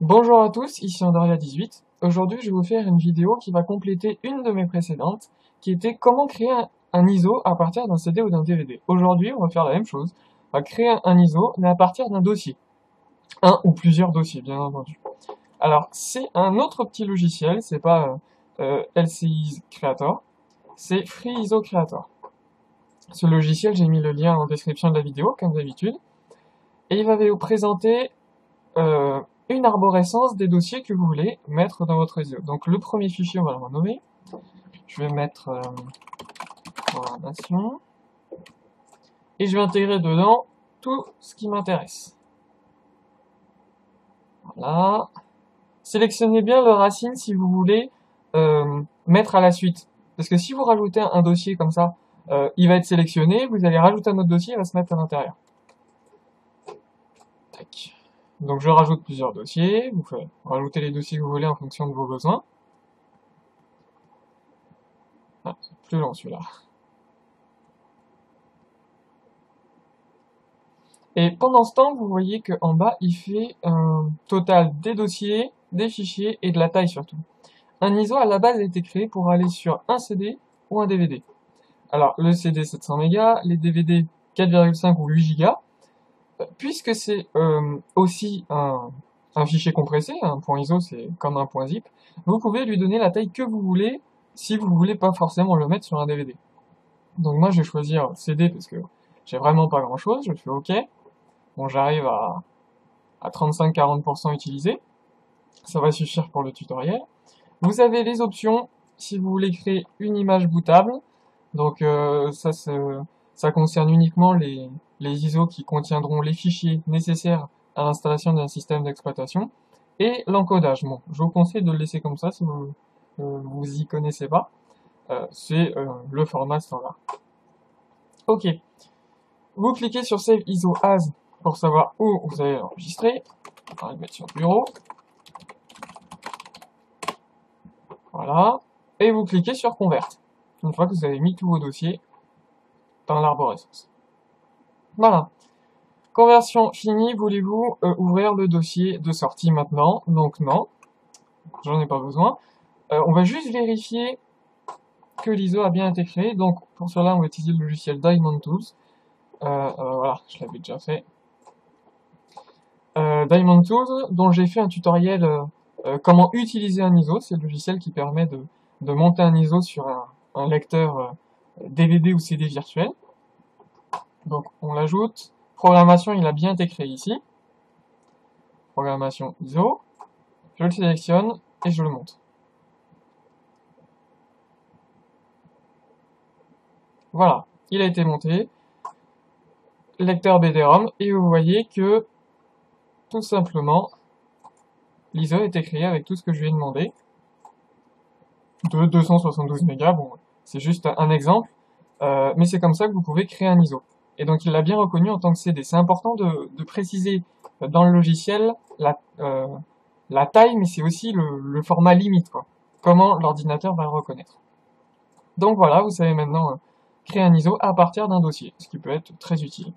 Bonjour à tous, ici Andoria18. Aujourd'hui, je vais vous faire une vidéo qui va compléter une de mes précédentes, qui était comment créer un ISO à partir d'un CD ou d'un DVD. Aujourd'hui, on va faire la même chose. On va créer un ISO, mais à partir d'un dossier. Un ou plusieurs dossiers, bien entendu. Alors, c'est un autre petit logiciel, c'est pas LCI Creator, c'est FreeISO Creator. Ce logiciel, j'ai mis le lien en description de la vidéo, comme d'habitude, et il va vous présenter une arborescence des dossiers que vous voulez mettre dans votre ISO. Donc le premier fichier, on va le renommer. Je vais mettre programmation. Et je vais intégrer dedans tout ce qui m'intéresse. Voilà. Sélectionnez bien le racine si vous voulez mettre à la suite. Parce que si vous rajoutez un dossier comme ça, il va être sélectionné, vous allez rajouter un autre dossier, il va se mettre à l'intérieur. Tac. Donc je rajoute plusieurs dossiers, vous pouvez rajouter les dossiers que vous voulez en fonction de vos besoins. Ah, c'est plus long celui-là. Et pendant ce temps, vous voyez qu'en bas, il fait un total des dossiers, des fichiers et de la taille surtout. Un ISO à la base a été créé pour aller sur un CD ou un DVD. Alors le CD 700 mégas, les DVD 4,5 ou 8 Go. Puisque c'est aussi un fichier compressé, un point ISO c'est comme un point zip, vous pouvez lui donner la taille que vous voulez si vous voulez pas forcément le mettre sur un DVD. Donc moi je vais choisir CD parce que j'ai vraiment pas grand chose, je fais OK. Bon, j'arrive à 35-40% utilisé. Ça va suffire pour le tutoriel. Vous avez les options si vous voulez créer une image bootable. Donc ça concerne uniquement les ISO qui contiendront les fichiers nécessaires à l'installation d'un système d'exploitation. Et l'encodage. Bon, je vous conseille de le laisser comme ça si vous y connaissez pas. C'est le format standard. Ok. Vous cliquez sur Save ISO As pour savoir où vous allez l'enregistrer. On va le mettre sur le bureau. Voilà. Et vous cliquez sur Convert. Une fois que vous avez mis tous vos dossiers dans l'arborescence. Voilà. Conversion finie. Voulez-vous ouvrir le dossier de sortie maintenant? Donc non. J'en ai pas besoin. On va juste vérifier que l'ISO a bien été créé. Donc pour cela, on va utiliser le logiciel Diamond Tools. Voilà, je l'avais déjà fait. Diamond Tools, dont j'ai fait un tutoriel comment utiliser un ISO. C'est le logiciel qui permet de monter un ISO sur un lecteur DVD ou CD virtuel. Donc on l'ajoute. Programmation, il a bien été créé ici. Programmation ISO. Je le sélectionne et je le monte. Voilà, il a été monté. Lecteur BD-ROM. Et vous voyez que tout simplement, l'ISO a été créé avec tout ce que je lui ai demandé. De 272 mégas, bon, c'est juste un exemple. Mais c'est comme ça que vous pouvez créer un ISO. Et donc il l'a bien reconnu en tant que CD. C'est important de préciser dans le logiciel la taille, mais c'est aussi le format limite, quoi. Comment l'ordinateur va le reconnaître. Donc voilà, vous savez maintenant créer un ISO à partir d'un dossier, ce qui peut être très utile.